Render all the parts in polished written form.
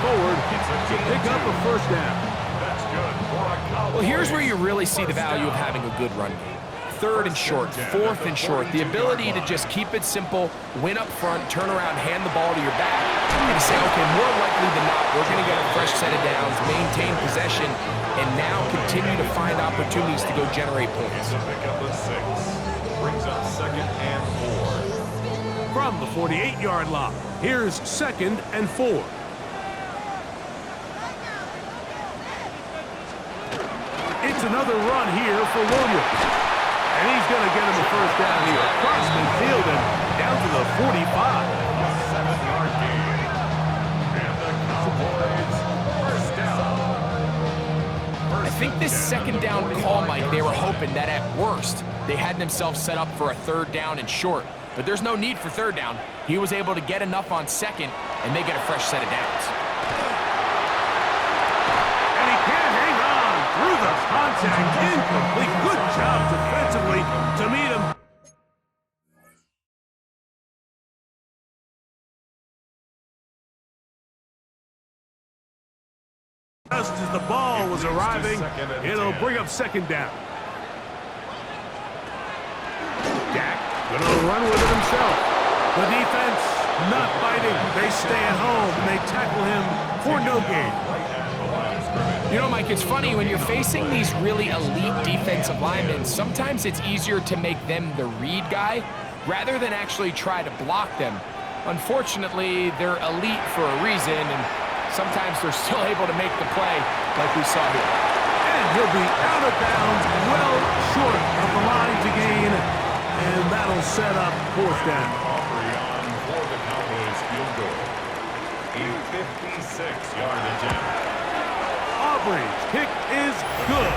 forward to pick up a first down. Well, here's where you really see the value of having a good run game. Third and short, fourth and short, the ability to just keep it simple, win up front, turn around, hand the ball to your back, and say, okay, more likely than not, we're going to get a fresh set of downs, maintain possession, and now continue to find opportunities to go generate points. Brings up 2nd and 4. From the 48-yard line, here's 2nd and 4. It's another run here for Williams. And he's going to get him a first down here. Across midfield and down to the 45. 7-yard gain. And the Cowboys first down. I think this second down call, Mike, they were hoping that at worst, they had themselves set up for a third down and short. But there's no need for third down. He was able to get enough on second, and they get a fresh set of downs. And he can't hang on through the contact. Incomplete. Good job defensively to meet him. Just as the ball was arriving, it'll bring up second down. Dak gonna run with it himself. The defense not biting. They stay at home and they tackle him for no gain. You know, Mike, it's funny, when you're facing these really elite defensive linemen, sometimes it's easier to make them the read guy rather than actually try to block them. Unfortunately, they're elite for a reason, and sometimes they're still able to make the play like we saw here. And he'll be out of bounds, well short of the line to gain, and that'll set up fourth down. Aubrey on for the Cowboys field goal. A 56-yard attempt. Aubrey's kick is good,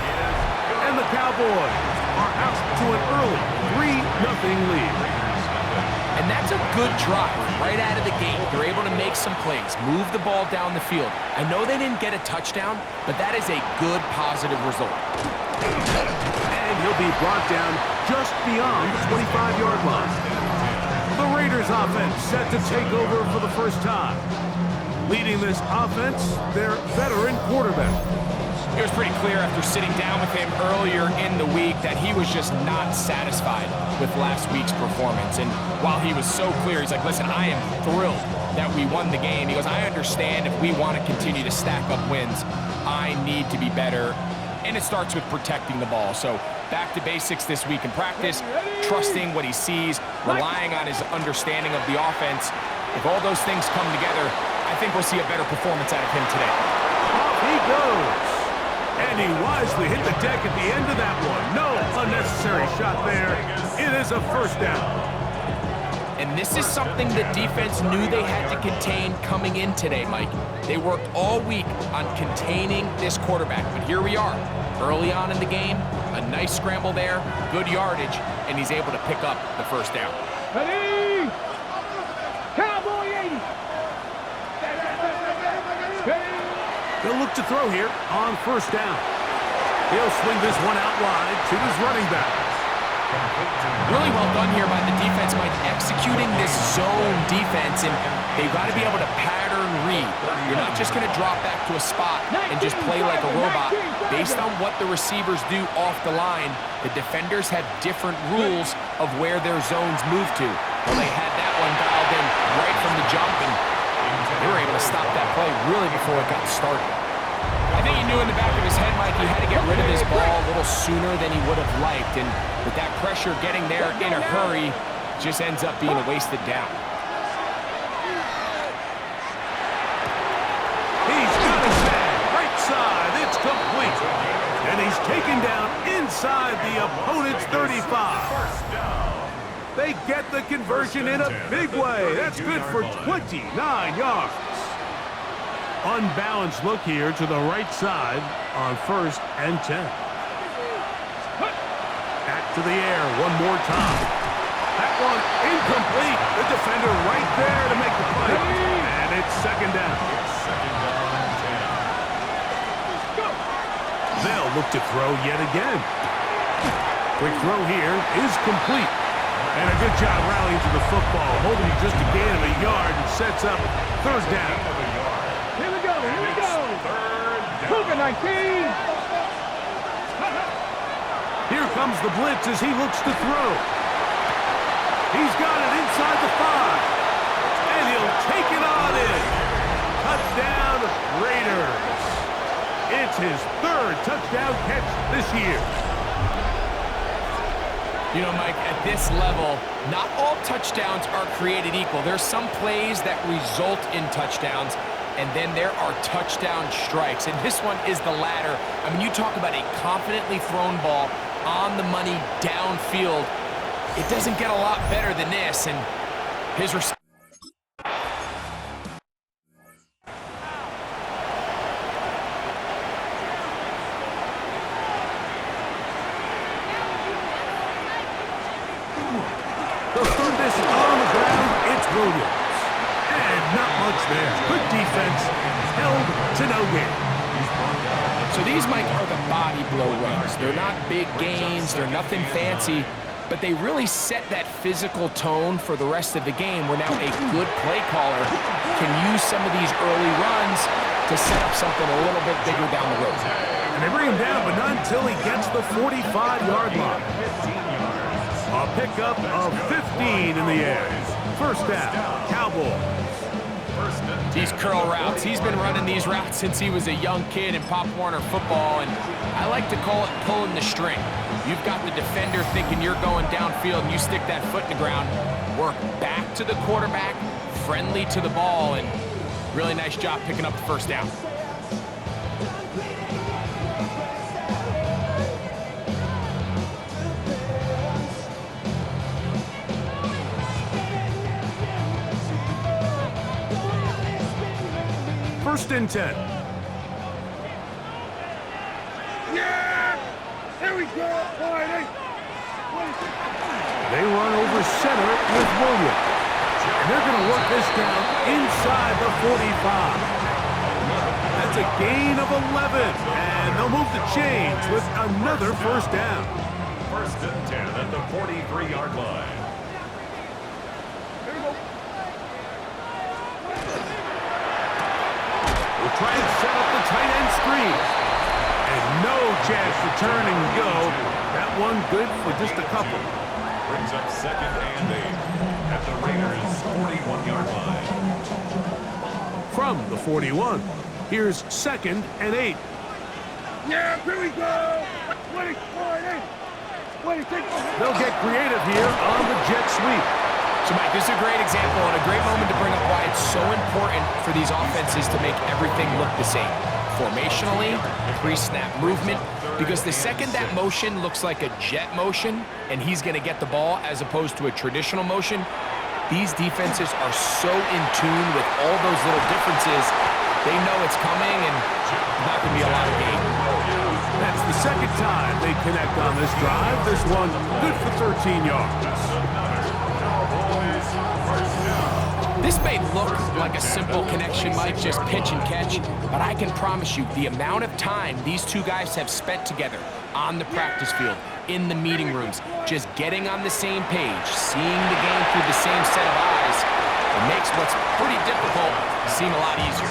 and the Cowboys are out to an early 3-0 lead. And that's a good drive right out of the gate. They're able to make some plays, move the ball down the field. I know they didn't get a touchdown, but that is a good, positive result. And he'll be brought down just beyond the 25-yard line. The Raiders offense set to take over for the first time. Leading this offense, their veteran quarterback. It was pretty clear after sitting down with him earlier in the week that he was just not satisfied with last week's performance. And while he was so clear, he's like, listen, I am thrilled that we won the game. He goes, I understand if we want to continue to stack up wins, I need to be better. And it starts with protecting the ball. So back to basics this week in practice, trusting what he sees, relying on his understanding of the offense. If all those things come together, I think we'll see a better performance out of him today. Off he goes. And he wisely hit the deck at the end of that one. No unnecessary shot there. It is a first down. And this is something the defense knew they had to contain coming in today, Mike. They worked all week on containing this quarterback. But here we are, early on in the game, a nice scramble there, good yardage, and he's able to pick up the first down. Ready? Cowboy 80. He'll look to throw here on first down. He'll swing this one out wide to his running back. Really well done here by the defense, Mike, executing this zone defense, and they've got to be able to pattern read. You're not just going to drop back to a spot and just play like a robot. Based on what the receivers do off the line, the defenders have different rules of where their zones move to. Well, they had that one dialed in right from the jump, and they were able to stop that play really before it got started. I think he knew in the back of his head, Mike, he had to get rid of this ball a little sooner than he would have liked. And with that pressure getting there in a hurry, just ends up being a wasted down. He's got his man right side. It's complete. And he's taken down inside the opponent's 35. They get the conversion in a big way. That's good for 29 yards. Unbalanced look here to the right side on 1st and 10. Back to the air one more time. That one incomplete. The defender right there to make the play. And it's second down. They'll look to throw yet again. Quick throw here is complete. And a good job rallying to the football, holding just a gain of a yard and sets up third down. Here we go. Second 19. Here comes the blitz as he looks to throw. He's got it inside the 5. And he'll take it on in. Touchdown, Raiders. It's his 3rd touchdown catch this year. You know, Mike, at this level, not all touchdowns are created equal. There's some plays that result in touchdowns, and then there are touchdown strikes. And this one is the latter. I mean, you talk about a confidently thrown ball on the money downfield. It doesn't get a lot better than this, and his receiver. They'll start this on the ground. It's Williams. And not much there. Good defense. Held to no gain. So these, Mike, are the body blow runs. They're not big gains. They're nothing fancy. But they really set that physical tone for the rest of the game where now a good play caller can use some of these early runs to set up something a little bit bigger down the road. And they bring him down, but not until he gets the 45-yard line. A pickup of 15 in the air. First down, Cowboys. These curl routes, he's been running these routes since he was a young kid in Pop Warner football, and I like to call it pulling the string. You've got the defender thinking you're going downfield, and you stick that foot in the ground, work back to the quarterback, friendly to the ball, and really nice job picking up the first down. First and 10. Yeah! Here we go. They run over center with Williams. And they're going to work this down inside the 45. That's a gain of 11. And they'll move the chains with another first down. First and 10 at the 43-yard line. We'll try and set up the tight end screen. And no chance to turn and go. That one good for just a couple. Brings up second and 8 at the Raiders' 41-yard line. From the 41, here's second and 8. Yeah, here we go. 20, 26. They'll get creative here on the jet sweep. So, Mike, this is a great example and a great moment to bring up why it's so important for these offenses to make everything look the same. Formationally, pre-snap movement, because the second that motion looks like a jet motion and he's going to get the ball as opposed to a traditional motion, these defenses are so in tune with all those little differences, they know it's coming and not going to be a lot of gain. That's the second time they connect on this drive. This one good for 13 yards. This may look like a simple connection, Mike, just pitch and catch, but I can promise you the amount of time these two guys have spent together on the practice field, in the meeting rooms, just getting on the same page, seeing the game through the same set of eyes, it makes what's pretty difficult seem a lot easier.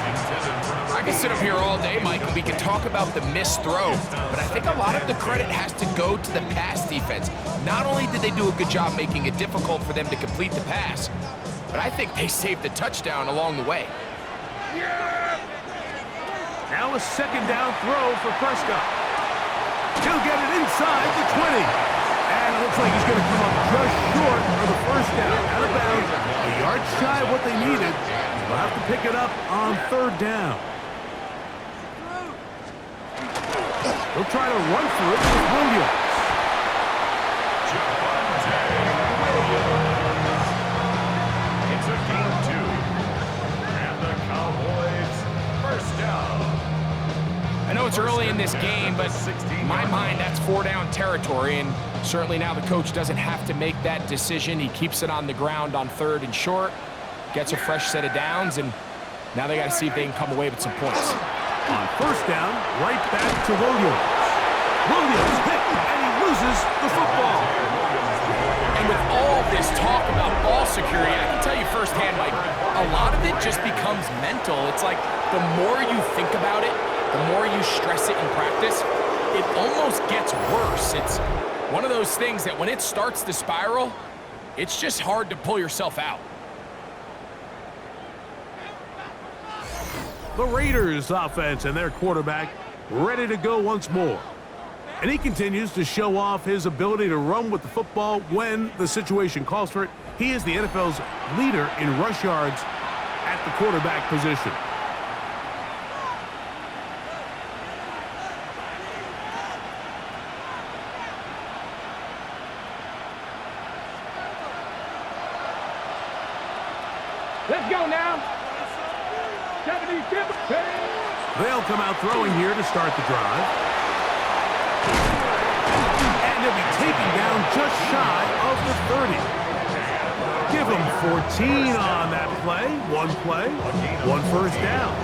I can sit up here all day, Mike, and we can talk about the missed throw, but I think a lot of the credit has to go to the pass defense. Not only did they do a good job making it difficult for them to complete the pass, but I think they saved the touchdown along the way. Now a second down throw for Prescott. He'll get it inside the 20. And it looks like he's going to come up just short for the first down. Out of bounds, a yard shy of what they needed. They'll have to pick it up on third down. They'll try to run through it with Williams. It's a gain of 2. And the Cowboys first down. I know it's early in this game, but in my mind, that's 4-down territory, and certainly now the coach doesn't have to make that decision. He keeps it on the ground on third and short, gets a fresh set of downs, and now they got to see if they can come away with some points. On first down, right back to Williams. Williams hit, and he loses the football. And with all this talk about ball security, I can tell you firsthand, Mike, a lot of it just becomes mental. It's like the more you think about it, the more you stress it in practice, it almost gets worse. It's one of those things that when it starts to spiral, it's just hard to pull yourself out. The Raiders offense and their quarterback ready to go once more. And he continues to show off his ability to run with the football when the situation calls for it. He is the NFL's leader in rush yards at the quarterback position. Let's go now. They'll come out throwing here to start the drive. And he'll be taken down just shy of the 30. Give him 14 on that play, one first down.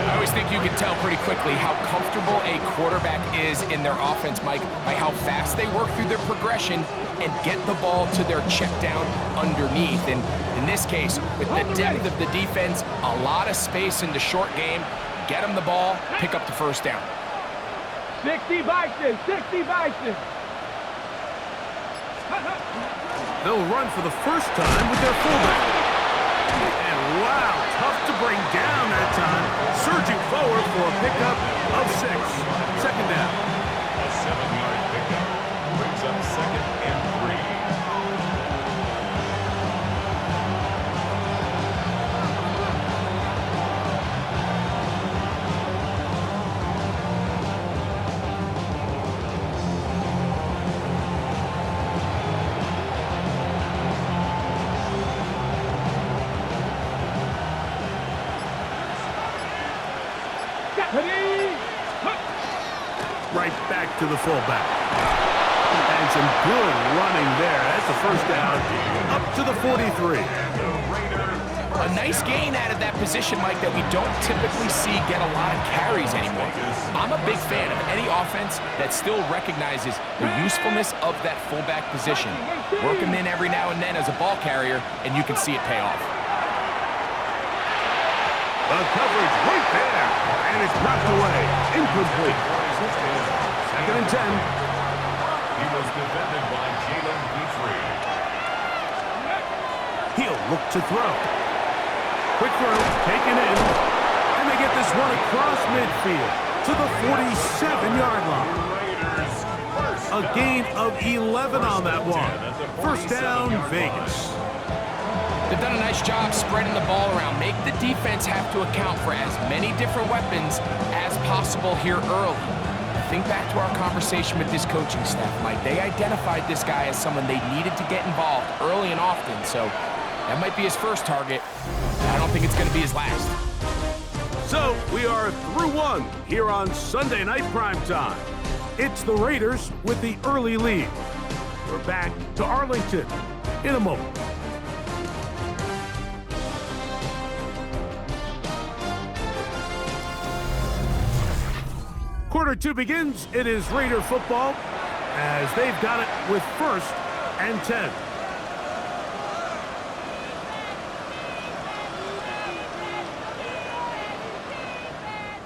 I always think you can tell pretty quickly how comfortable a quarterback is in their offense, Mike, by how fast they work through their progression and get the ball to their check down underneath. And in this case, with the depth of the defense, a lot of space in the short game, get them the ball, pick up the first down. 60 Bison, 60 Bison. They'll run for the first time with their fullback. And wow, tough to bring down that time. Surging forward for a pickup of 6. Second down. A 7-yard pickup brings up 2nd and 3. Right back to the fullback. And some good running there. That's a first down up to the 43. A nice gain out of that position, Mike, that we don't typically see get a lot of carries anymore. I'm a big fan of any offense that still recognizes the usefulness of that fullback position. Work him in every now and then as a ball carrier, and you can see it pay off. The coverage right there. And it's knocked away. Incomplete. 2nd and 10. He was defended by Jalen Petrie. He'll look to throw. Quick throw, taken in. And they get this one across midfield to the 47-yard line. A gain of 11 on that one. First down, Vegas. They've done a nice job spreading the ball around. Make the defense have to account for as many different weapons as possible here early. Think back to our conversation with this coaching staff, Mike. They identified this guy as someone they needed to get involved early and often, so that might be his first target. I don't think it's going to be his last. So we are through one here on Sunday Night Primetime. It's the Raiders with the early lead. We're back to Arlington in a moment. Quarter 2 begins. It is Raider football as they've got it with 1st and 10.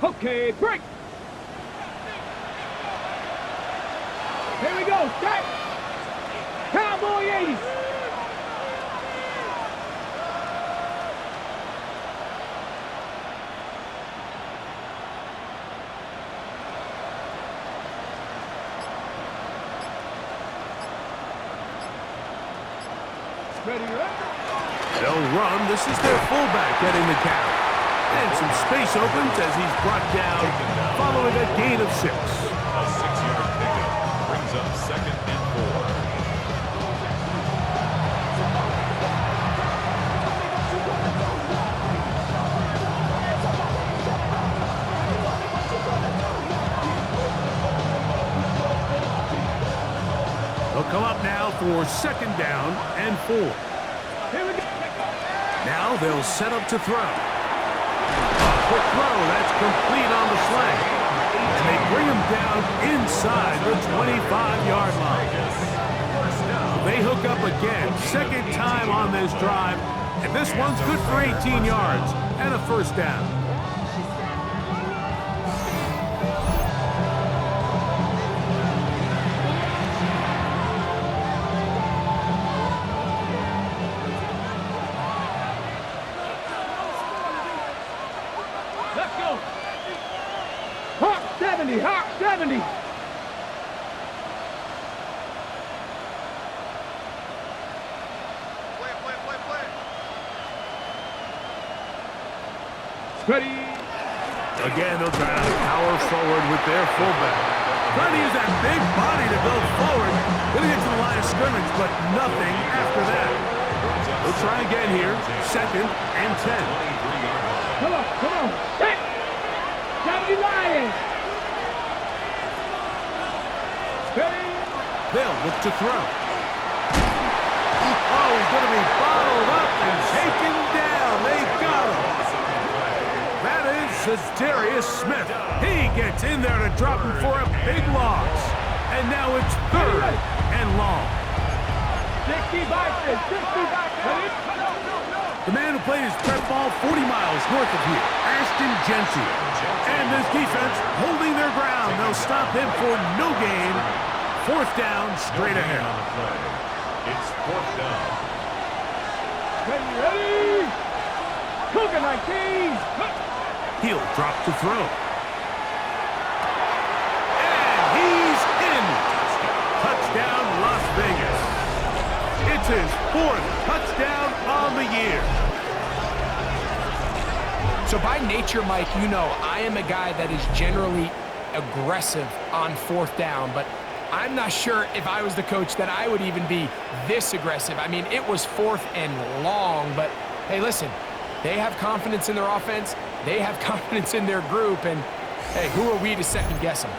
Okay, break. Here we go, set. Cowboy 80. Ready, They'll run. This is their fullback getting the carry. And some space opens as he's brought down following a gain of 6. A 6-yard pickup brings up 2nd and 4. They'll come up now for 2nd down and 4. Here we go. Now they'll set up to throw. A quick throw, that's complete on the slant. And they bring him down inside the 25-yard line. They hook up again, 2nd time on this drive. And this one's good for 18 yards and a first down. go. Hawk 70, Hawk 70. Ready. Again, they'll try to power forward with their fullback. Trying to use that big body to go forward. Gonna get to the line of scrimmage, but nothing after that. They'll try again here. 2nd and 10. Come on, come on. Set. 79. Ready. They'll look to throw. Oh, he's going to be bottled up and taken down. They got him. That is Darius Smith. He gets in there to drop him for a big loss. And now it's 3rd and long. 60 boxes, 60 boxes. The man who played his prep ball 40 miles north of here, Ashton Genty. And this defense holding their ground. They'll stop him for no gain. 4th down, straight ahead. It's 4th down. Ready. Cougar 19. He'll drop to throw. And he's in. Touchdown, Las Vegas. It's his 4th touchdown on the year. So by nature, Mike, you know I am a guy that is generally aggressive on 4th down, but I'm not sure if I was the coach that I would even be this aggressive. I mean, it was 4th and long, but hey, listen, they have confidence in their offense. They have confidence in their group, and hey, who are we to second guess them?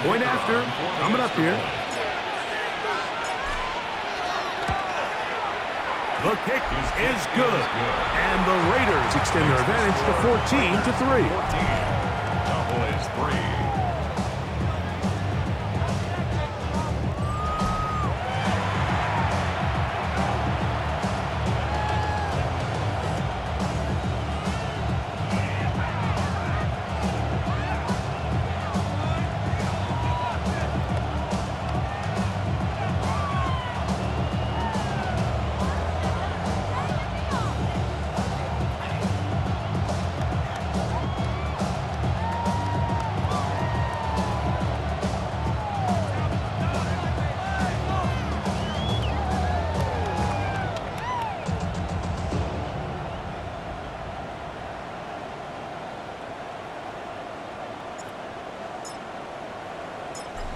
Point after, coming up here. The kick is good, and the Raiders extend their advantage to 14-3. Cowboys 3.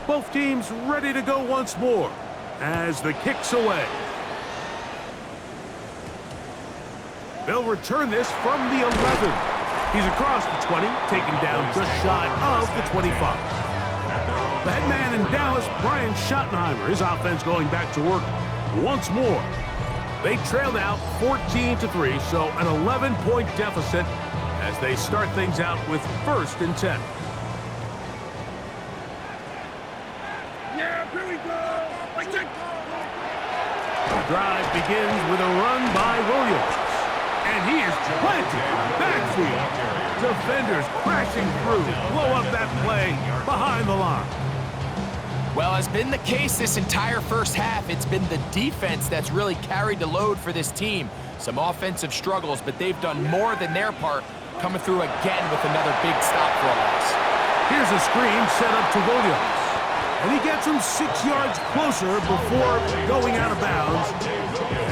Both teams ready to go once more as the kick's away. They'll return this from the 11. He's across the 20, taken down just shy of the 25. The head man in Dallas, Brian Schottenheimer, his offense going back to work once more. They trailed out 14-3, so an 11-point deficit as they start things out with 1st and 10. The drive begins with a run by Williams. And he is planted backfield. Defenders crashing through, blow up that play behind the line. Well, as been the case this entire first half, it's been the defense that's really carried the load for this team. Some offensive struggles, but they've done more than their part, coming through again with another big stop for a loss. Here's a screen set up to Williams. And he gets him 6 yards closer before going out of bounds.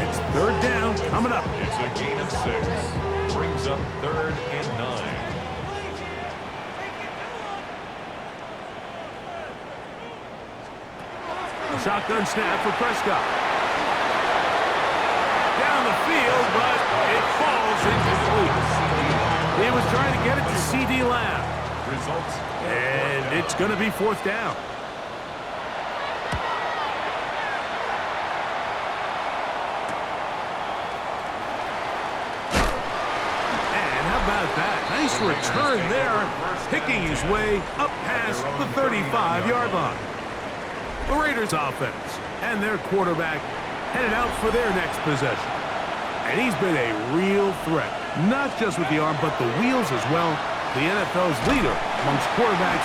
It's 3rd down coming up. It's a gain of 6. Brings up 3rd and 9. A shotgun snap for Prescott. Down the field, but it falls incomplete. He was trying to get it to C.D. Lamb. Results. And it's going to be 4th down. Nice return there, picking his way up past the 35-yard line. The Raiders offense and their quarterback headed out for their next possession. And he's been a real threat, not just with the arm, but the wheels as well. The NFL's leader amongst quarterbacks.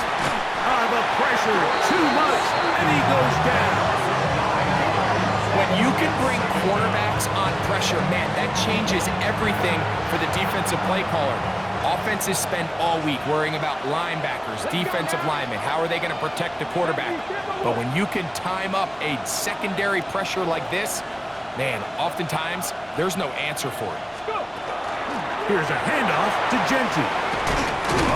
The pressure, too much, and he goes down. When you can bring cornerbacks on pressure, man, that changes everything for the defensive play caller. Offenses spend all week worrying about linebackers, defensive linemen. How are they going to protect the quarterback? But when you can time up a secondary pressure like this, man, oftentimes there's no answer for it. Here's a handoff to Genti.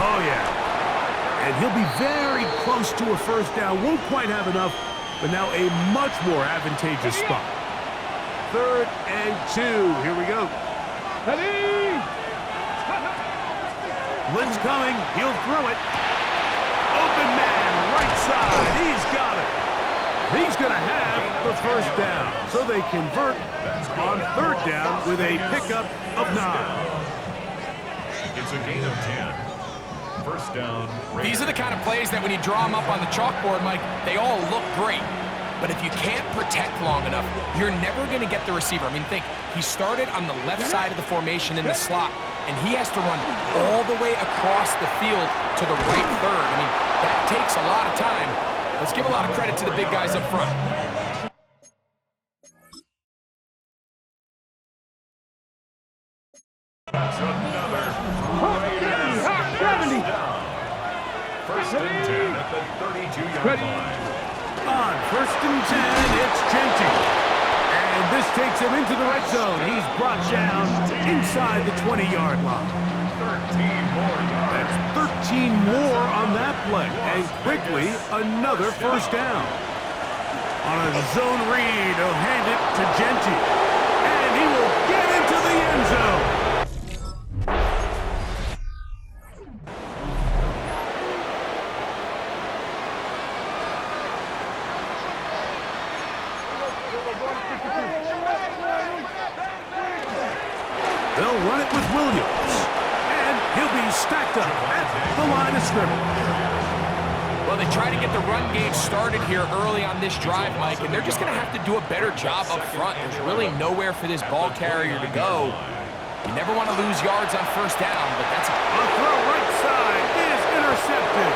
Oh, yeah. And he'll be very close to a first down. Won't quite have enough, but now a much more advantageous spot. 3rd and 2. Here we go. Blitz coming. He'll throw it. Open man, right side. He's got it. He's going to have the first down. So they convert on 3rd down with a pickup of 9. It's a gain of 10. First down. These are the kind of plays that when you draw them up on the chalkboard, Mike, they all look great. But if you can't protect long enough, you're never going to get the receiver. I mean, think, he started on the left side of the formation in the slot, and he has to run all the way across the field to the right third. I mean, that takes a lot of time. Let's give a lot of credit to the big guys up front. That's another Raiders first and 10 at the 32-yard line. On 1st and 10, it's Genti. And this takes him into the red zone. He's brought down inside the 20-yard line. 13 more yards. That's 13 more on that play. And quickly, another first down. On a zone read, he'll hand it to Genti. And he will get into the end zone. They'll run it with Williams. And he'll be stacked up at the line of scrimmage. Well, they try to get the run game started here early on this drive, Mike, and they're just going to have to do a better job up front. There's really nowhere for this ball carrier to go. You never want to lose yards on first down, but that's A throw right side is intercepted.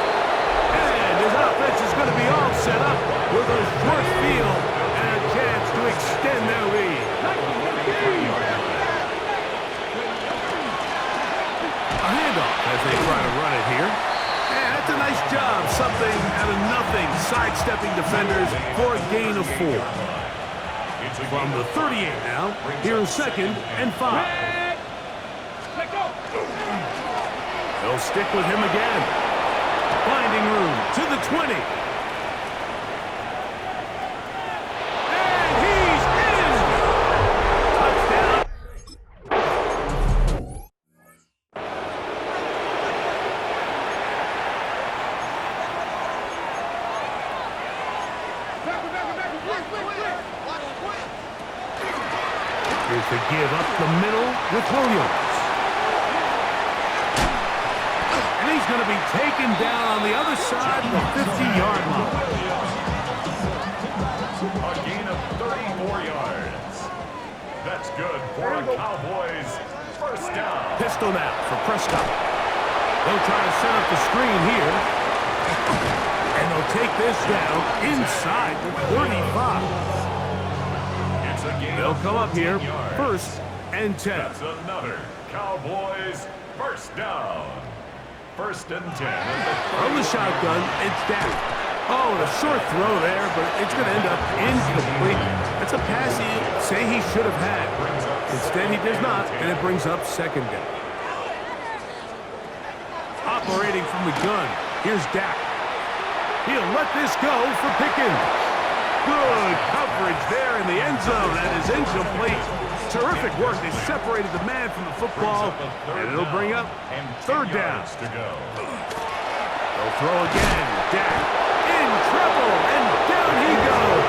And his offense is going to be all set up with a short field and a chance to extend their lead. A handoff as they try to run it here. And that's a nice job. Something out of nothing. Sidestepping defenders for a gain of 4. From the 38 now, here's 2nd and 5. They'll stick with him again. Finding room to the 20. And he's in! Touchdown. Here's the give up the middle with Williams. And he's going to be taken down on the other side of the 50-yard line. A gain of 34 yards. That's good for a Cowboys first down. Pistol now for Prescott. They'll try to set up the screen here. And they'll take this down inside the 35. It's a gain They'll of come up 14 here, yards. 1st and 10. That's another Cowboys first down. 1st and 10. From the shotgun, it's Dak. Oh, a short throw there, but it's going to end up incomplete. That's a pass he say he should have had. Instead, he does not, and it brings up 2nd down. Operating from the gun, here's Dak. He'll let this go for Pickens. Good coverage there in the end zone, and is incomplete. Terrific work. They separated the man from the football, and it'll bring up 3rd down. To go. They'll throw again. Dak in trouble, and down he goes.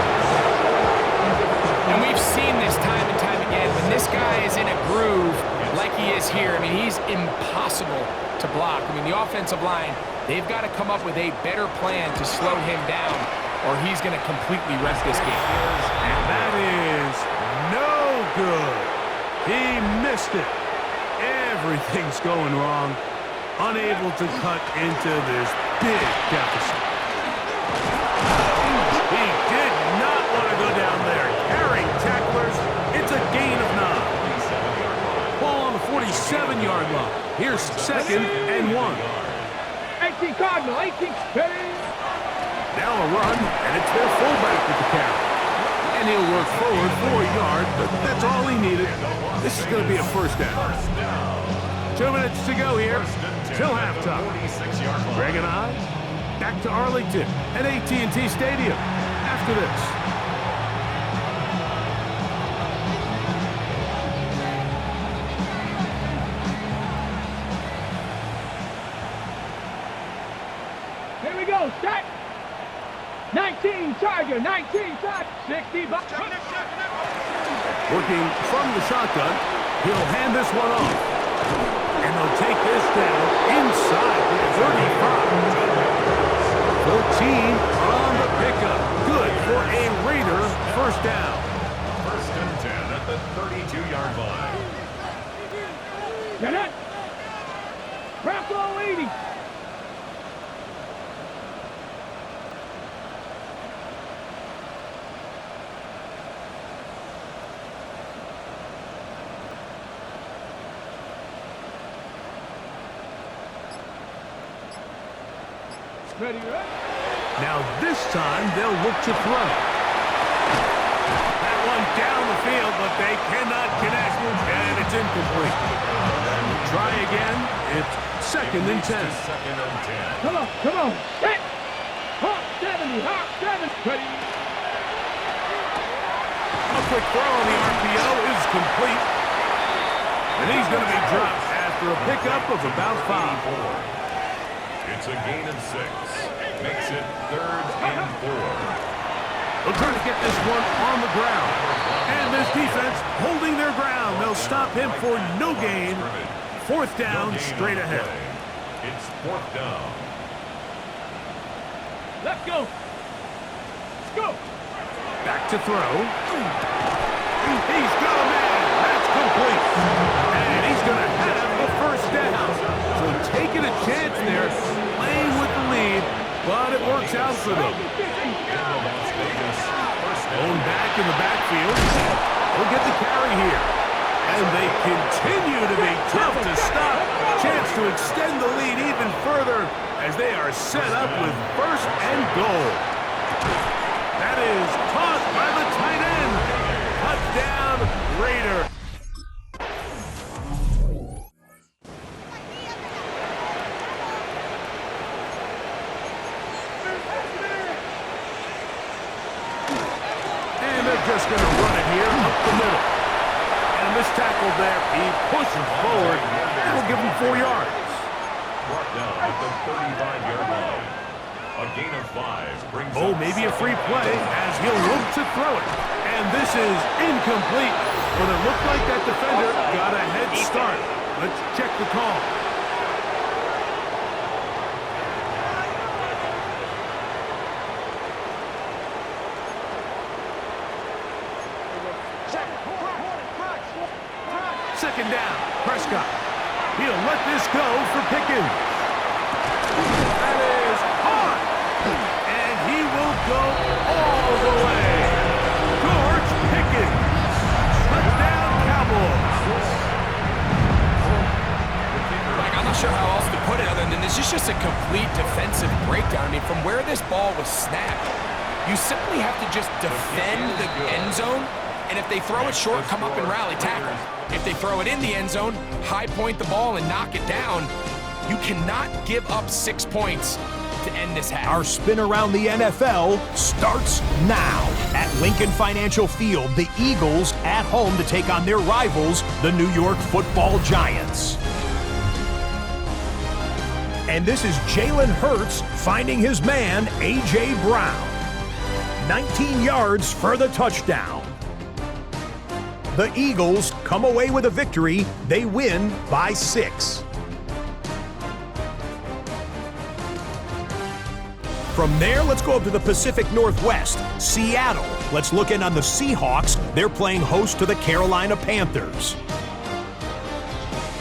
And we've seen this time and time again. When this guy is in a groove like he is here, I mean, he's impossible to block. I mean, the offensive line, they've got to come up with a better plan to slow him down, or he's going to completely wreck this game. And that is no good. He missed it. Everything's going wrong. Unable to cut into this big deficit. He did not want to go down there. Carrying 7-yard line. Here's 2nd and 1. 18 Cardinal, 18. Ready? Now a run, and it's their fullback with the carry. And he'll work forward for a yard, but that's all he needed. This is going to be a first down. 2 minutes to go here till halftime. Greg and I back to Arlington at AT&T Stadium after this. Here we go, set. 19 Charger, 19 Charger, 60 bucks. Working from the shotgun, he'll hand this one off. And they'll take this down inside the 35. 14 on the pickup. Good for a Raider first down. 1st and 10 at the 32-yard line. Get it. Bravo 80. Ready, right? Now this time they'll look to throw. That one down the field, but they cannot connect, and it's incomplete. Try again. It's 2nd and 10. 2nd and 10. Come on, come on. Set. Hawk 70, Hawk 7. Ready. A quick throw on the RPO is complete. And he's going to be dropped after a pickup of about 5. It's a gain of 6. Makes it 3rd and 4. They'll try to get this one on the ground. And this defense holding their ground. They'll stop him for no gain. 4th down, straight ahead. It's 4th down. Let's go. Let's go. Back to throw. He's got a man. That's complete. And he's going to have the first down. So taking a chance there, playing with the lead, but it works out for them. Going back in the backfield. He'll get the carry here. And they continue to be tough to stop. Chance to extend the lead even further as they are set up with 1st and goal. That is caught by the tight end. Touchdown, Raider. And they're just going to run it here up the middle. And this tackle there, he pushes forward. That'll give him 4 yards. Brought down at the 35-yard line. A gain of 5 brings up Maybe a free play as he'll look to throw it. And this is incomplete. But it looked like that defender got a head start. Let's check the call. Second down, Prescott. He'll let this go for Pickens. That is hard. And he will go all the way. George Pickens. Touchdown, Cowboys. Like, I'm not sure how else to put it other than this is just a complete defensive breakdown. I mean, from where this ball was snapped, you simply have to just defend the end zone. And if they throw it short, come up and rally tackle. If they throw it in the end zone, high point the ball and knock it down. You cannot give up 6 points to end this half. Our spin around the NFL starts now. At Lincoln Financial Field, the Eagles at home to take on their rivals, the New York Football Giants. And this is Jalen Hurts finding his man, A.J. Brown. 19 yards for the touchdown. The Eagles come away with a victory. They win by 6. From there, let's go up to the Pacific Northwest, Seattle. Let's look in on the Seahawks. They're playing host to the Carolina Panthers.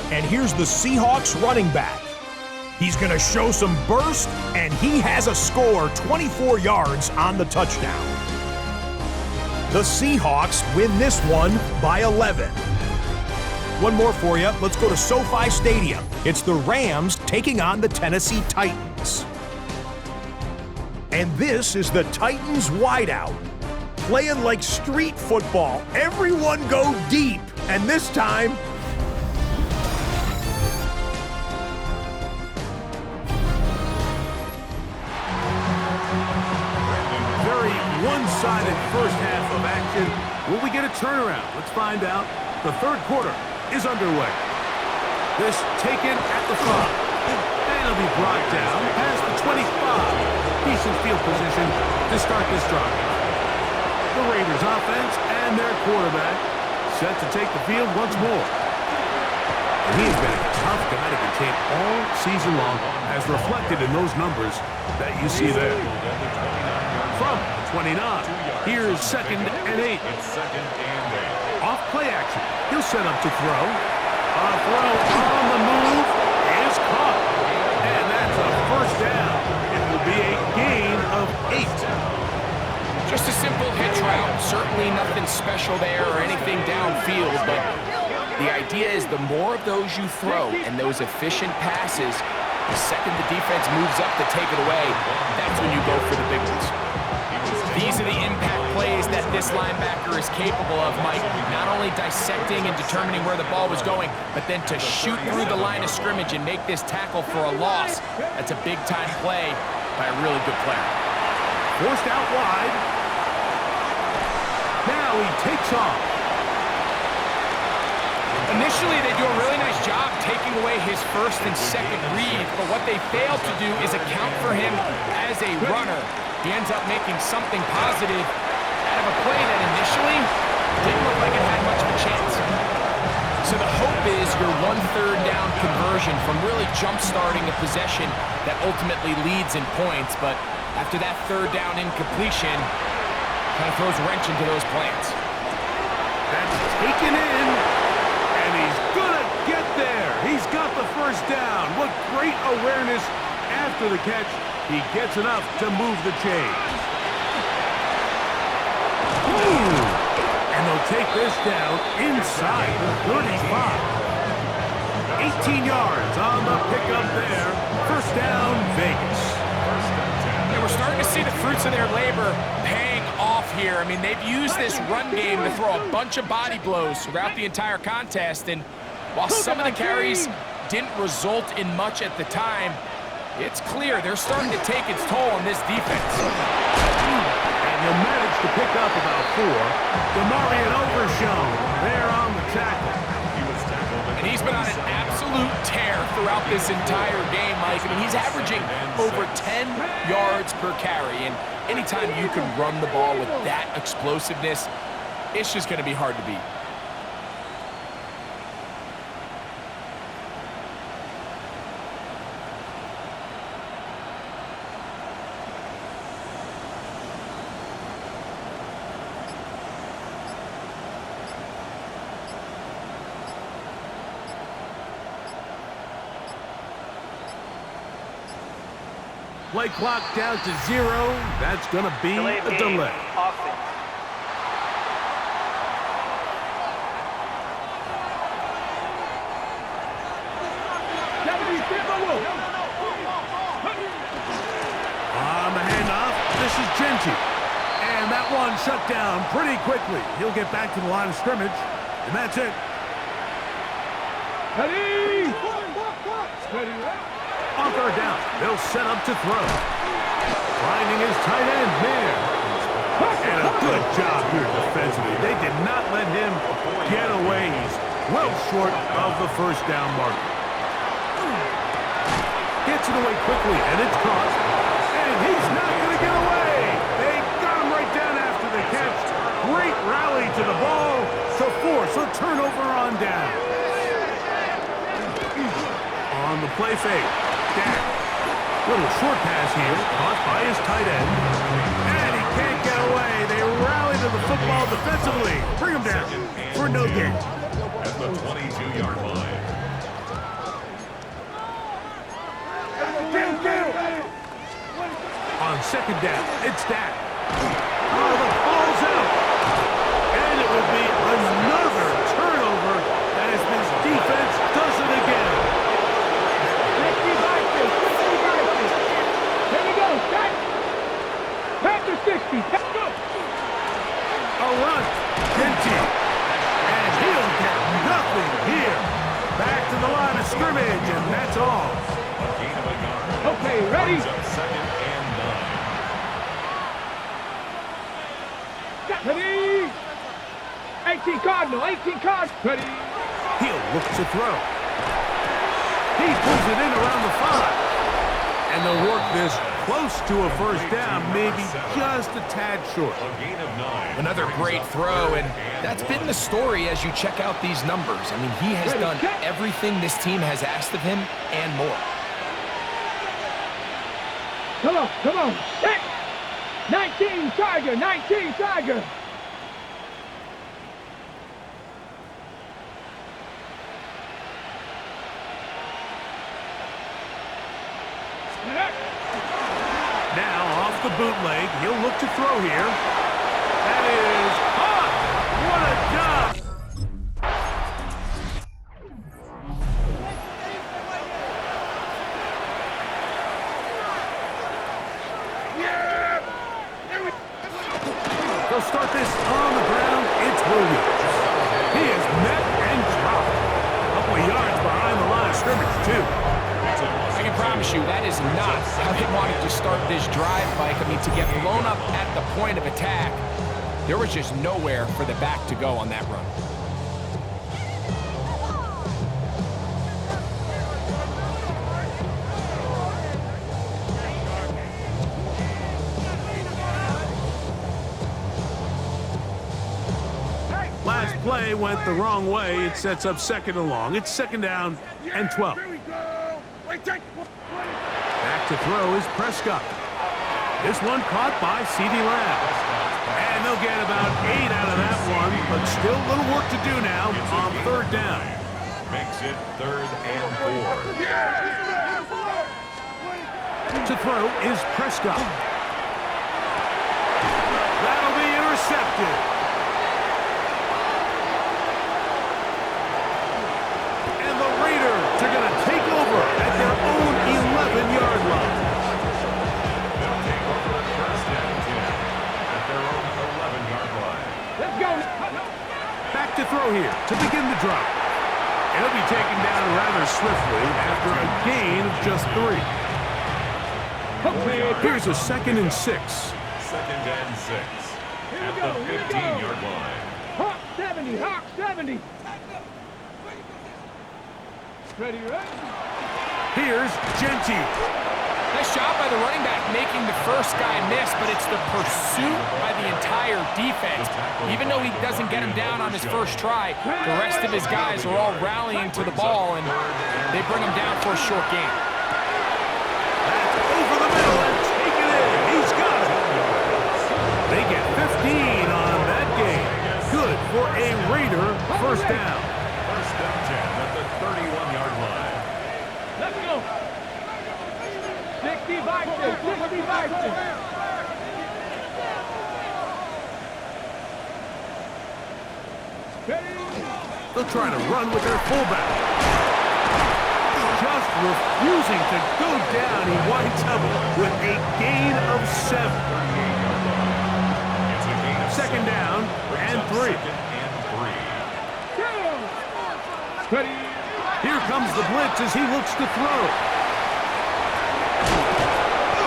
And here's the Seahawks running back. He's going to show some burst, and he has a score, 24 yards on the touchdown. The Seahawks win this one by 11. One more for you. Let's go to SoFi Stadium. It's the Rams taking on the Tennessee Titans. And this is the Titans wideout. Playing like street football. Everyone go deep. And this time, very one-sided first half of action. Will we get a turnaround? Let's find out. The third quarter is underway. This taken at the 5. And it'll be brought down past the 25. Decent field position to start this drive. The Raiders offense and their quarterback set to take the field once more. And he's been a tough guy to contain all season long, as reflected in those numbers that you see there. From 29, here's 2nd and 8. Off play action. He'll set up to throw. A throw on the move is caught. And that's a first down. It will be a gain of 8. Just a simple hitch route. Certainly nothing special there or anything downfield, but the idea is the more of those you throw and those efficient passes, the second the defense moves up to take it away, that's when you go for the big ones. These are the impact plays that this linebacker is capable of, Mike. Not only dissecting and determining where the ball was going, but then to shoot through the line of scrimmage and make this tackle for a loss. That's a big-time play by a really good player. Forced out wide. Now he takes off. Initially, they do a really nice job taking away his first and second read, but what they fail to do is account for him as a runner. He ends up making something positive out of a play that initially didn't look like it had much of a chance. So the hope is your 1/3 down conversion from really jump-starting a possession that ultimately leads in points, but after that 3rd down incompletion, kind of throws a wrench into those plans. That's taken in, and he's gonna get there. He's got the first down. What great awareness after the catch. He gets enough to move the chains. And they'll take this down inside the 35. 18 yards on the pickup there. First down, Vegas. Yeah, we're starting to see the fruits of their labor paying off here. I mean, they've used this run game to throw a bunch of body blows throughout the entire contest, and while some of the carries didn't result in much at the time, it's clear they're starting to take its toll on this defense. And he'll manage to pick up about 4. Demarion Overshown there on the tackle. And he's been on an absolute tear throughout this entire game, Mike. I mean, he's averaging over 10 yards per carry. And anytime you can run the ball with that explosiveness, it's just going to be hard to beat. Play clock down to 0. That's going to be a delay. On the handoff, this is Genty. And that one shut down pretty quickly. He'll get back to the line of scrimmage, and that's it. Ready? On 3rd down, they'll set up to throw. Finding his tight end there. And a good job here defensively. They did not let him get away. He's well short of the first down mark. Gets it away quickly, and it's caught. And he's not going to get away. They got him right down after the catch. Great rally to the ball to force a turnover on down. On the play fake. Dak. Little short pass here, caught by his tight end. And he can't get away. They rally to the football defensively. Bring him down for no gain. At the 22-yard line. On 2nd down, it's Dak. Oh, the ball's out. And it will be another turnover that has been scrimmage, and that's all. A gain of a yard. Okay, ready? Brings up 2nd and 9. Ready? 18 Cardinal, 18 Cardinal. Ready? He'll look to throw. He pulls it in around the 5. And they'll work this close to a first down, maybe just a tad short. A gain of 9. Another great throw, and that's been the story as you check out these numbers. I mean, he has done everything this team has asked of him and more. Come on, set. 19 Tiger, 19 Tiger. Now off the bootleg, he'll look to throw here. That is caught. What a job. They'll start this on the ground. It's Williams. He is met and dropped. A couple of yards behind the line of scrimmage, too. I can promise you that is not how they wanted to start this drive, Mike. I mean, to get blown up at the point of attack, there was just nowhere for the back to go on that run. Last play went the wrong way. It sets up 2nd and long. It's 2nd down and 12. Back to throw is Prescott. This one caught by C.D. Lamb. And they'll get about 8 out of that one, but still a little work to do now on 3rd down. Makes it 3rd and 4. To throw is Prescott. That'll be intercepted. And the Raiders are going to take over at their own 11-yard line. They'll take over 1st and 10 at their own 11-yard line. Let's go. Back to throw here to begin the drive. It'll be taken down rather swiftly after a gain of just 3. Here's a 2nd and 6. 2nd and 6 at the 15-yard line. Hawk 70, Hawk 70. Ready, ready? Here's Gentile. Nice job by the running back making the first guy miss, but it's the pursuit by the entire defense. Even though he doesn't get him down on his first try, the rest of his guys are all rallying to the ball, and they bring him down for a short gain. That's over the middle and take it in. He's got it. They get 15 on that game. Good for a Raider first down. 1st and 10 at the 31-yard line. Let's go. 60 Vikings, 60 Vikings. Ready? They'll try to run with their fullback. Just refusing to go down. He winds up with a gain of 7. It's a gain of 2nd down and 3. 2nd and 3. Ready? Here comes the blitz as he looks to throw.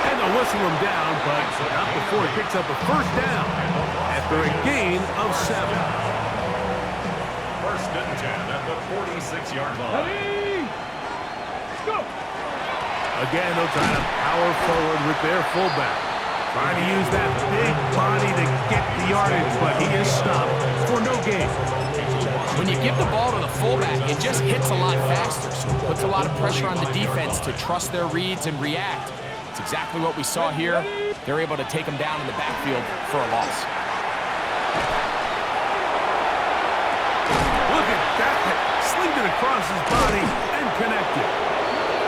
And they'll whistle him down, but not before he picks up a first down after a gain of 7. 1st and 10 at the 46-yard line. Ready? Go. Again, they'll try to power forward with their fullback. Trying to use that big body to get the yardage, but he is stopped for no gain. When you give the ball to the fullback, it just hits a lot faster, so it puts a lot of pressure on the defense to trust their reads and react. It's exactly what we saw here. They're able to take him down in the backfield for a loss. Look at that. Slinged it across his body and connected.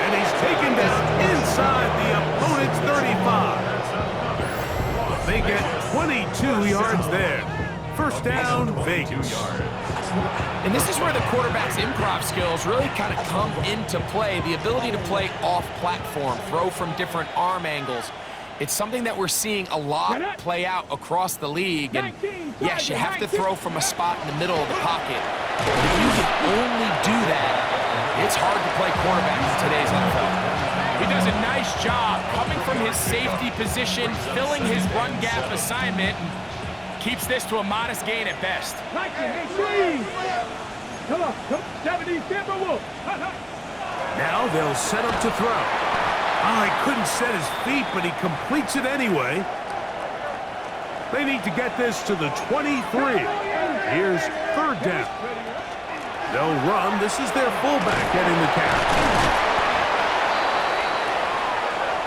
And he's taken down inside the opponent's 35. They get 22 yards there. First down, Vegas. And this is where the quarterback's improv skills really kind of come into play. The ability to play off-platform, throw from different arm angles. It's something that we're seeing a lot play out across the league. And yes, you have to throw from a spot in the middle of the pocket. But if you can only do that, It's hard to play quarterback in today's NFL. He does a nice job coming from his safety position, filling his run gap assignment, and keeps this to a modest gain at best. 19, come on, 70, Timberwolves. Now they'll set up to throw. Oh, he couldn't set his feet, but he completes it anyway. They need to get this to the 23. Here's third down. They'll run. This is their fullback getting the catch.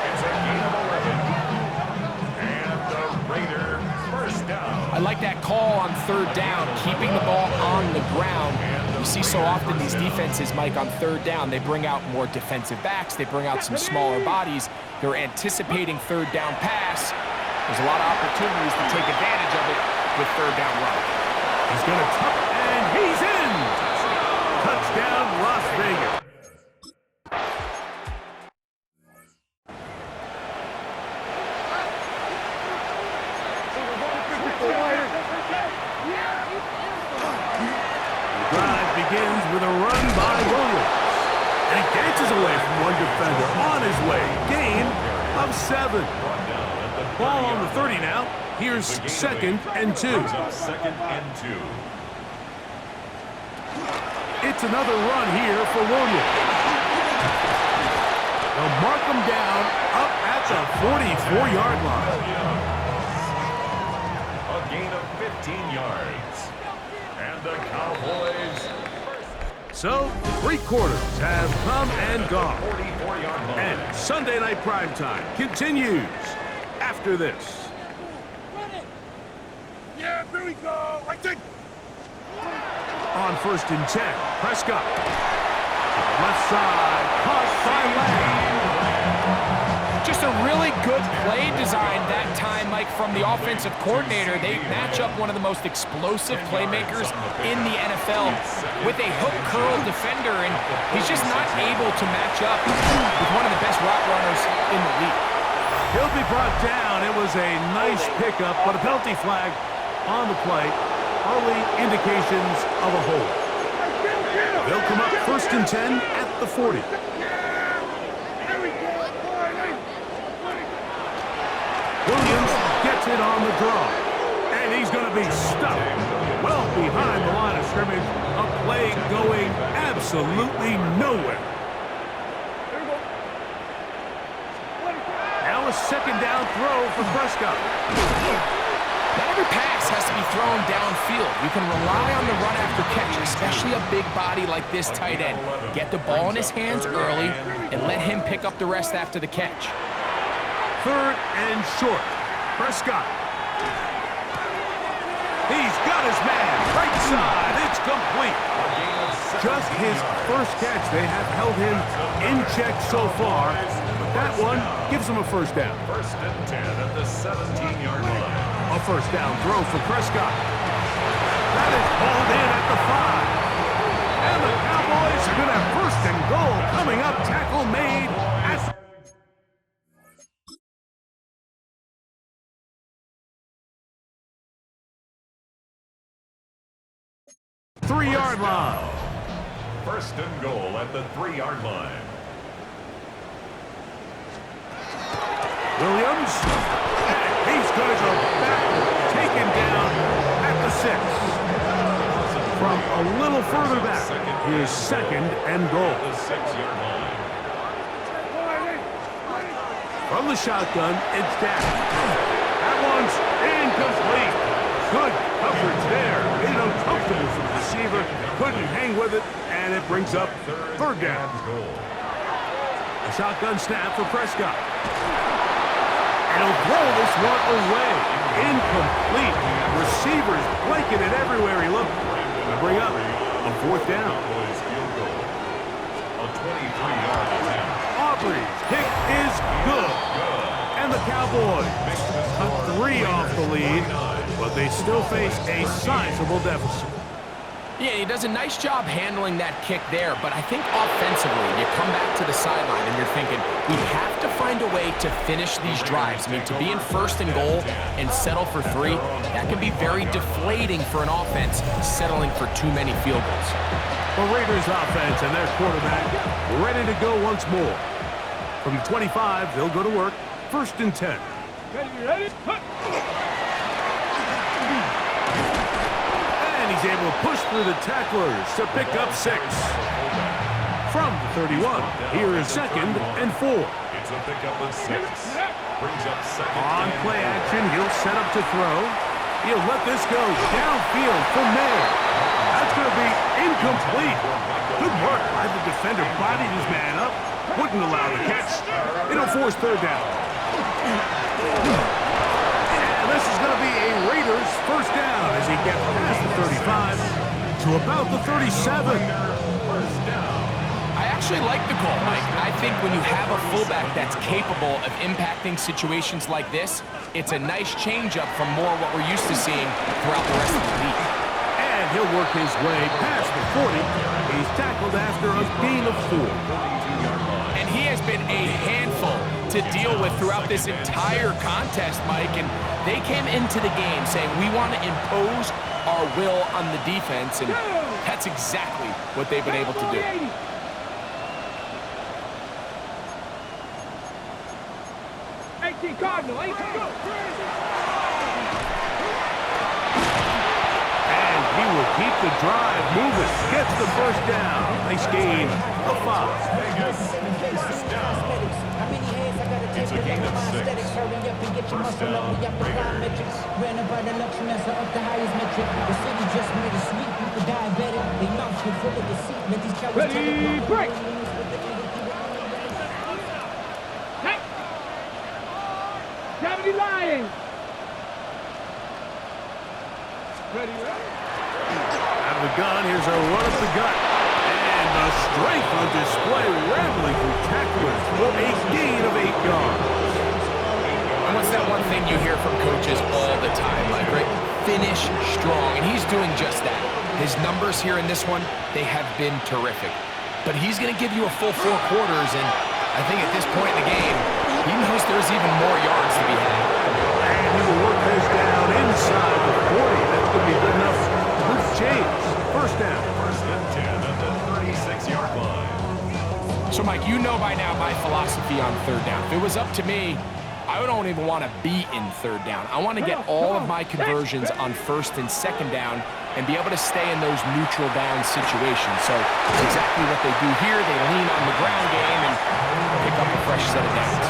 It's a gain of 11. And the Raiders first down. I like that call on third down, keeping the ball on the ground. You see so often these defenses, Mike, on third down, they bring out more defensive backs. They bring out some smaller bodies. They're anticipating third down pass. There's a lot of opportunities to take advantage of it with third down run. He's going to tuck, and he's in. Touchdown, Las Vegas. The drive begins with a run by Williams. And he dances away from one defender on his way. Gain of 7. Ball on the 30 now. Here's second and 2. Second and 2. It's another run here for Williams. They'll mark him down up at the 44-yard line. A gain of 15 yards. And the Cowboys. So, 3 quarters have come and gone. 44-yard line. And Sunday Night Primetime continues after this. Yeah, here we go. Right there. On first and 10, Prescott. To the left side, caught by Lang. Just a really good play design that time, Mike, from the offensive coordinator. They match up one of the most explosive playmakers in the NFL with a hook curl defender, and he's just not able to match up with one of the best route runners in the league. He'll be brought down. It was a nice pickup, but a penalty flag on the play. Early indications of a hold. They'll come up first and 10 at the 40. Williams gets it on the draw. And he's going to be stuffed well behind the line of scrimmage. A play going absolutely nowhere. Now a second down throw for Prescott. Not every pass has to be thrown downfield. You can rely on the run after catch, especially a big body like this tight end. Get the ball in his hands early and let him pick up the rest after the catch. Third and short. Prescott. He's got his man. Right side. It's complete. Just his first catch. They have held him in check so far. But that one gives him a first down. First and 10 at the 17-yard line. A first down throw for Prescott. That is hauled in at the 5. And the Cowboys are going to have first and goal coming up. Tackle made at 3-yard line. First and goal at the 3-yard line. Williams. And he's going to go back, taken down at the 6. From a little further back, here's second and goal. The 6-yard line. From the shotgun, it's down. That one's incomplete. Good coverage there. Made it uncomfortable for the receiver. Couldn't hang with it, and it brings up third down. A shotgun snap for Prescott. And he'll throw this one away. Incomplete. Receivers blanking it everywhere he looked. To bring up a fourth down. A 23-yard attempt. Aubrey's kick is good. And the Cowboys cut 3 off the lead, but they still face a sizable deficit. Yeah, he does a nice job handling that kick there, but I think offensively, you come back to the sideline and you're thinking, we have to find a way to finish these drives. I mean, to be in first and goal and settle for 3, that can be very deflating for an offense, settling for too many field goals. The Raiders offense and their quarterback ready to go once more. From the 25, they'll go to work. 1st and 10. Ready? And he's able to push through the tacklers to pick up 6. From the 31, here is 2nd and 4. It's a pickup of 6. Brings up 2nd. On play action, he'll set up to throw. He'll let this go downfield for Mayer. That's going to be incomplete. Good work by the defender. Bodied his man up. Wouldn't allow the catch. It'll force 3rd down. And this is going to be a Raiders 1st down as he gets past the 35 to about the 37. I actually like the call, Mike. I think when you have a fullback that's capable of impacting situations like this, it's a nice change-up from more what we're used to seeing throughout the rest of the league. And he'll work his way past the 40. He's tackled after a gain of 4. And he has been a handful to deal with throughout this entire contest, Mike. And they came into the game saying, we want to impose our will on the defense, and that's exactly what they've been able to do. Cardinal, and he will keep the drive moving. Gets the 1st down. Nice gain of 5. It's a gain of 6. 1st down, Raiders. ready, break! Gravity Lions! Ready? Out of the gun, here's a run up the gut. And the strength on display, rambling through tacklers for a gain of 8 yards. And what's that one thing you hear from coaches all the time, Mike, right? Finish strong, and he's doing just that. His numbers here in this one, they have been terrific. But he's going to give you a full 4 quarters, and I think at this point in the game, he knows there's even more yards to be had. And he will work this down inside the 40. That's going to be good enough to move chains. 1st down. 1st and 10 at the 36-yard line. So, Mike, you know by now my philosophy on 3rd down. If it was up to me, I don't even want to be in 3rd down. I want to get all of my conversions on 1st and 2nd down and be able to stay in those neutral down situations. So it's exactly what they do here. They lean on the ground game and pick up a fresh set of downs.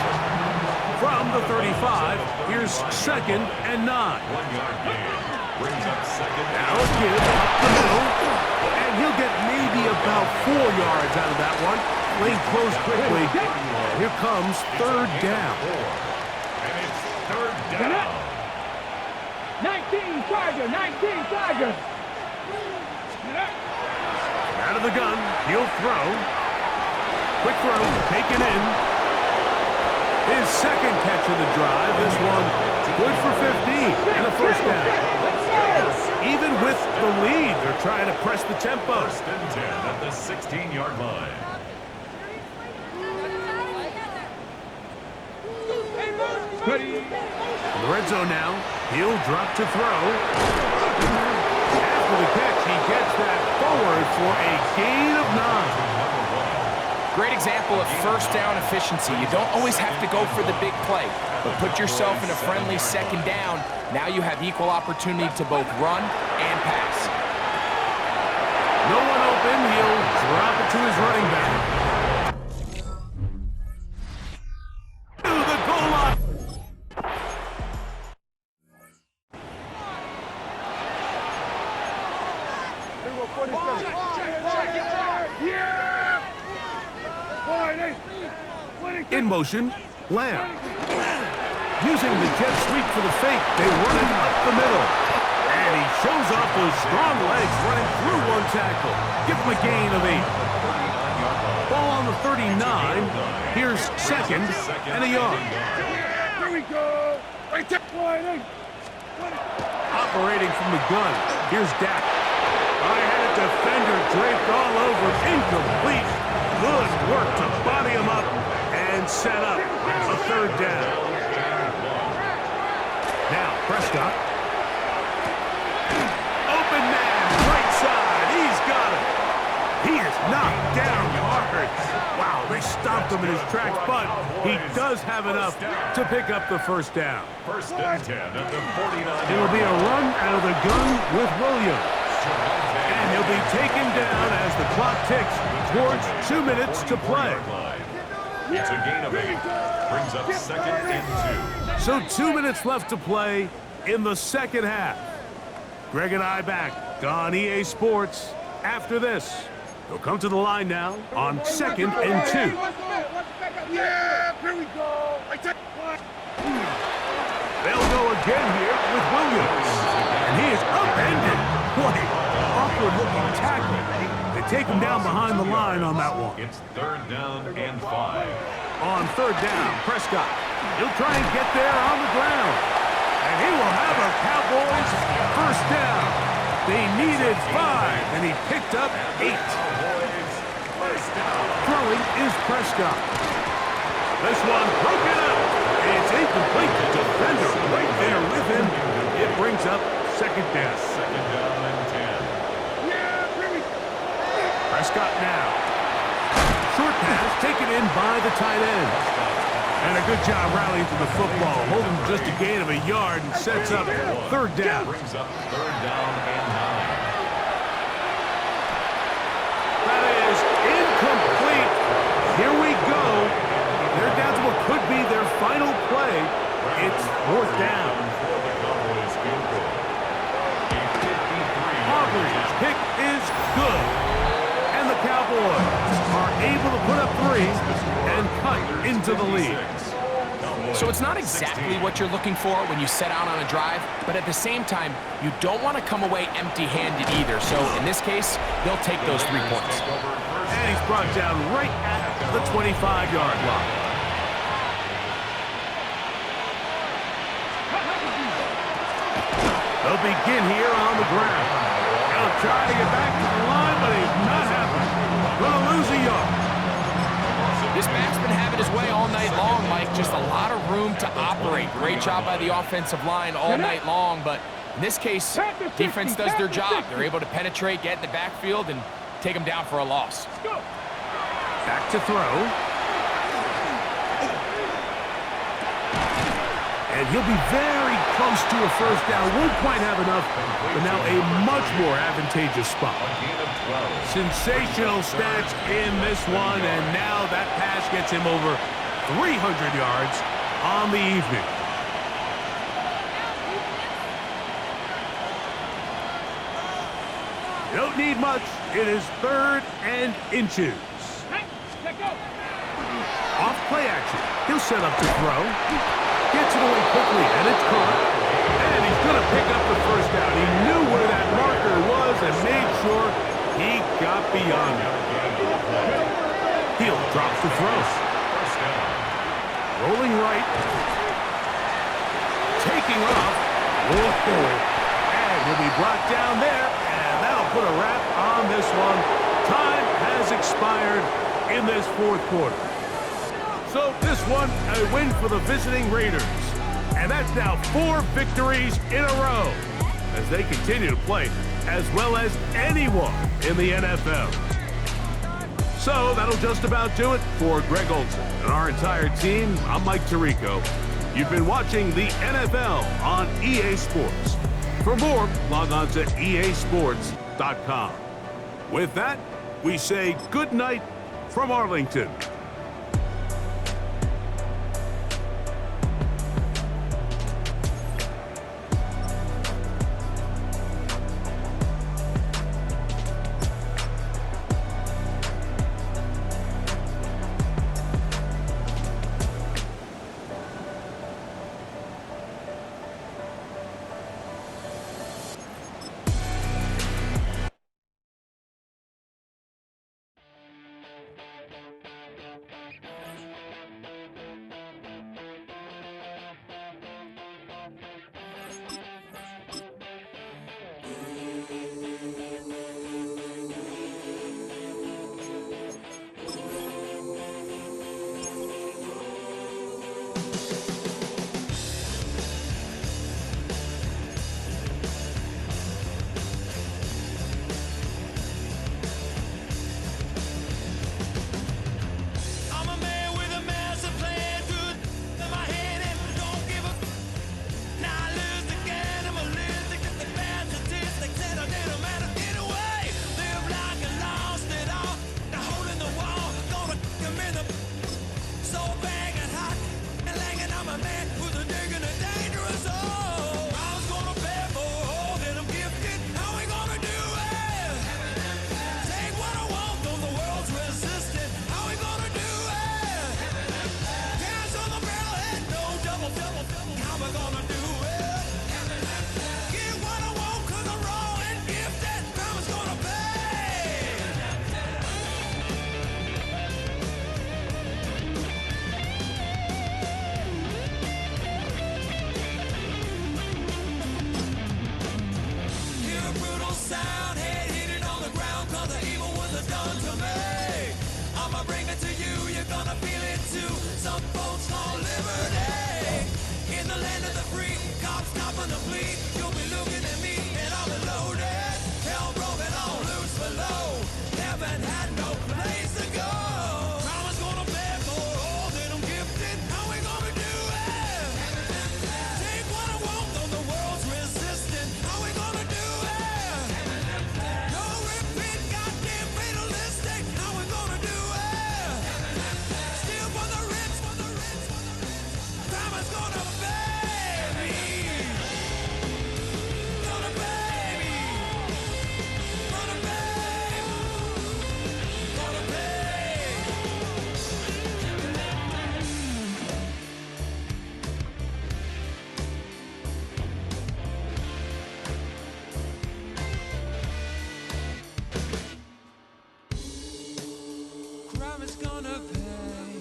From the 35, here's 2nd and 9. 1-yard gain. Brings up 2nd. Now a give up the middle. And he'll get maybe about 4 yards out of that one. Lane closed quickly. Here comes 3rd down. And it's 3rd down. 19 Tiger! Out of the gun, he'll throw. Quick throw, taken in. His 2nd catch of the drive. This one good for 15 and a 1st down. Even with the lead, they're trying to press the tempo. 1st and 10 at the 16-yard line. Ready? In the red zone now, he'll drop to throw. After the catch, he gets that forward for a gain of 9. Great example of 1st down efficiency. You don't always have to go for the big play, but put yourself in a friendly 2nd down. Now you have equal opportunity to both run and pass. No one open. He'll drop it to his running back. To the goal line. In motion, Lamb. Using the jet sweep for the fake, they run it up the middle. And he shows off those strong legs running through one tackle. Give him a gain of 8. Ball on the 39. Here's 2nd and a yard. Here we go! Right there! Operating from the gun. Here's Dak. I had a defender draped all over. Incomplete. Good work to body him up and set up a 3rd down. Now, Prescott. Open man, right side. He's got it. knocked down hard. Wow, they stopped him in his tracks, but he does have enough to pick up the first down. First and 10 at the 49. It'll be a run out of the gun with Williams. And he'll be taken down as the clock ticks towards 2 minutes to play. It's a gain of 8. Brings up second and 2. So 2 minutes left to play in the second half. Greg and I back on EA Sports after this. He'll come to the line now on second and 2. Yeah, here we go. They'll go again here with Williams. And he is upended. What an awkward-looking tackle. They take him down behind the line on that one. It's third down and 5. On third down, Prescott. He'll try and get there on the ground. And he will have a Cowboys first down. They needed 5, and he picked up 8. Throwing is Prescott. This one broken up. It's incomplete. The defender right there with him. It brings up second down. Second down and 10. Prescott now. Short pass taken in by the tight end. And a good job rallying to the football. Holding just a gain of a yard and sets up third down. Brings up third down and 9. That is incomplete. Here we go. They're down to what could be their final play. It's fourth down. Auburn's kick is good. And the Cowboys are able to put up 3 and cut into the lead. So it's not exactly what you're looking for when you set out on a drive, but at the same time, you don't want to come away empty-handed either. So in this case, they'll take those 3 points. And he's brought down right at the 25-yard line. They'll begin here on the ground. They'll try to get back to the line, but he's not happening. Gonna lose a yard. This back's been having his way all night long, Mike. Just a lot of room to operate. Great job by the offensive line all night long, but in this case, defense does their job. They're able to penetrate, get in the backfield, and take them down for a loss. Back to throw. And he'll be very close to a first down. Won't quite have enough, but now a much more advantageous spot. Sensational stats in this one, and now that pass gets him over 300 yards on the evening. You don't need much. It is third and inches. Off play action. He'll set up to throw. Gets it away quickly, and it's caught. And he's going to pick up the first down. He knew where that marker was and made sure he got beyond it. He'll drop the throw. Rolling right. Taking off. Whoa. And he'll be brought down there, and that'll put a wrap on this one. Time has expired in this fourth quarter. So this one, a win for the visiting Raiders. And that's now 4 victories in a row as they continue to play as well as anyone in the NFL. So that'll just about do it for Greg Olson and our entire team. I'm Mike Tirico. You've been watching the NFL on EA Sports. For more, log on to easports.com. With that, we say good night from Arlington. so banging hot and langing on my man who's a digging a dangerous hole. I was gonna pay for all that I'm gifted. How we gonna do it? Take what I want, though the world's resistant. How we gonna do it? Hands on the barrel head, no double. How we gonna do it? Get what I want, 'cause I'm raw and gifted. Grandma's gonna pay. Hear a brutal sound, head hitting on the ground, 'cause the evil was done to me. I'ma bring it to you, you're gonna feel it too. Some folks call liberty. In the land of the free, cops copping the plea. You'll be looking at me and I'll be loaded. Hell broken on loose below. Haven't had no place to go. Mama's gonna pay for all that I'm gifted. How we gonna do it? Take what I want, though the world's resistant. How we gonna do it? No repeat, goddamn fatalistic. How we gonna do it? Steal for the rich. Mama's gonna pay me. Gonna pay me. Gonna pay. Gonna pay. Crime is gonna pay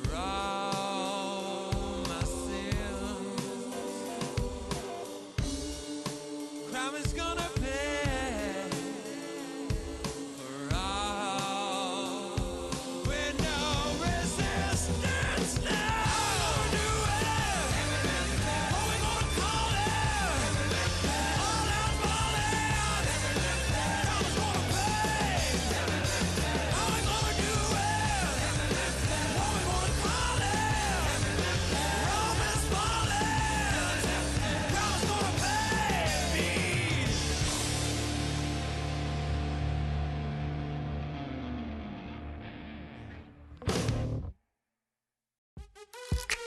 for all my sins. Crime is gonna pay for all with no resistance. Now how we gonna do it? What we gonna call it? All out balling. Crime is gonna pay. How we gonna do it? What we gonna call it? Roman's falling. Crowd's gonna pay me.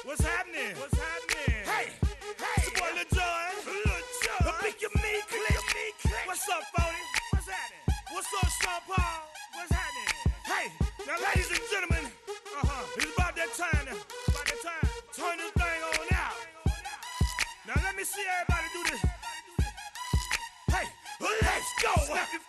What's happening? What's happening? Hey, it's your boy Lil Jon. Pick your meat, click. What's up, Phony? What's happening? What's up, Sean Paul? What's happening? Hey, now, ladies and gentlemen, it's about that time. Turn this thing on out. Now let me see everybody do this. Hey, let's go. Snap your